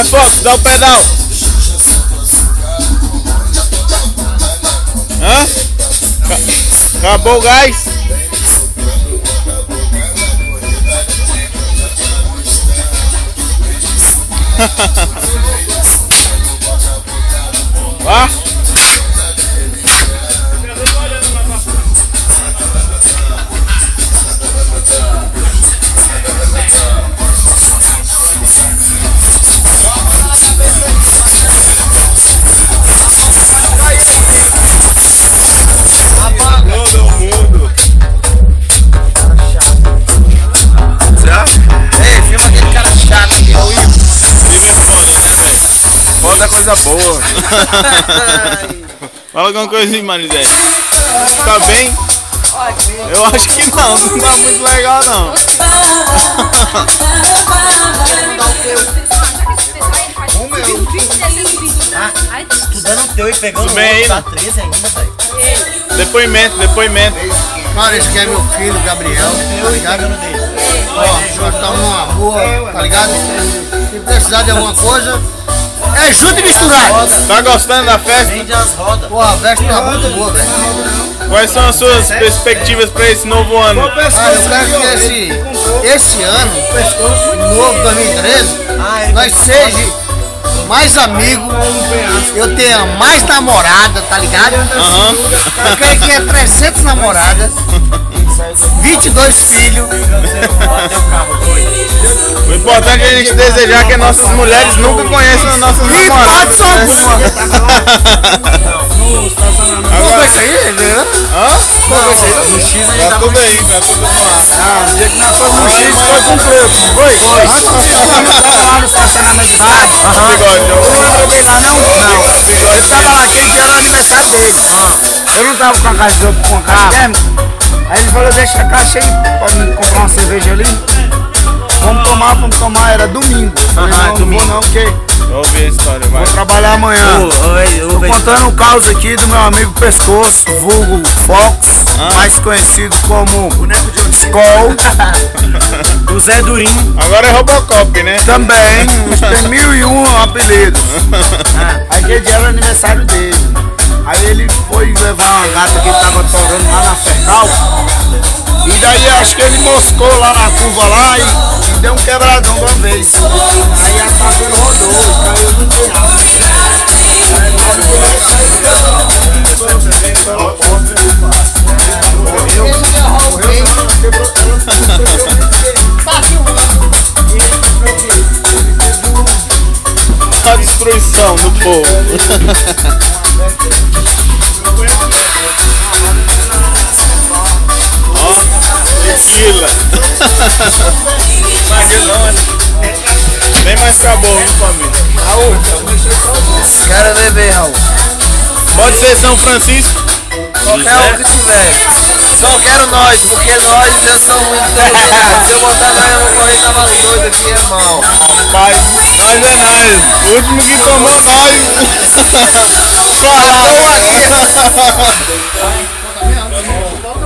Vai, Fox, dá o pedal. Hã? Acabou o gás? Vá. Todo mundo. Você acha? Ei, filma aquele cara chato aqui, o Ivo. Vive é foda, né, velho? Foda coisa boa. Fala alguma coisa aí, Marisete. Tá bem? Eu acho que não tá muito legal não. Tu dando o teu e pegando Tudo bem aí, tá né? 13 ainda, velho. Depoimento. Cara, esse aqui é meu filho, Gabriel, tá ligado? Ó, nós estamos numa boa, tá ligado? Se precisar de alguma coisa, é junto e misturado. Tá gostando da festa? Vende as rodas. Pô, a festa tá muito boa, velho. Quais são as suas perspectivas para esse novo ano? Cara, eu quero que esse ano, novo 2013, nós seja mais amigos, eu tenha mais namorada, tá ligado? Eu quero que é 300 namoradas, 22 filhos. O importante é a gente desejar que nossas mulheres nunca conheçam as nossas namoradas. Agora isso aí, né? No X a gente tá tudo aí, tá tudo lá. Ah, o dia que nós fomos no X foi com preto, foi? Foi. Nós tava lá no estacionamento do estádio. Bigode, Eu não entrei lá não? Não. Eu tava lá, aquele dia era o aniversário dele. Eu não tava com a caixa com a caixa térmica. Aí ele falou, deixa a caixa aí pra me comprar uma cerveja ali. Vamos tomar, era domingo. Falei, não, domingo. não vou não, porque Eu ouvi a história, vai. vou trabalhar amanhã. Tô contando um caos aqui do meu amigo Pescoço, vulgo Fox, mais conhecido como Skol. O Zé Durinho. Agora é Robocop, né? Também, tem 1001 apelidos. Aí aquele dia era o aniversário dele. Aí ele foi levar uma gata que tava torando lá na Fercal. E daí acho que ele moscou lá na curva lá e deu um quebradão de uma vez. Aí a cabeça rodou, caiu no telhado. A destruição do povo. Tequila. Nem mais acabou, viu, família? Quero beber, Raul. Pode ser São Francisco? Qualquer um que tiver. Só quero nós, porque nós já somos muito doidos. Se eu botar nós, eu vou correr cavalo doido aqui, irmão. Pai, nós é nós. O último que tomou nós. Estou aqui.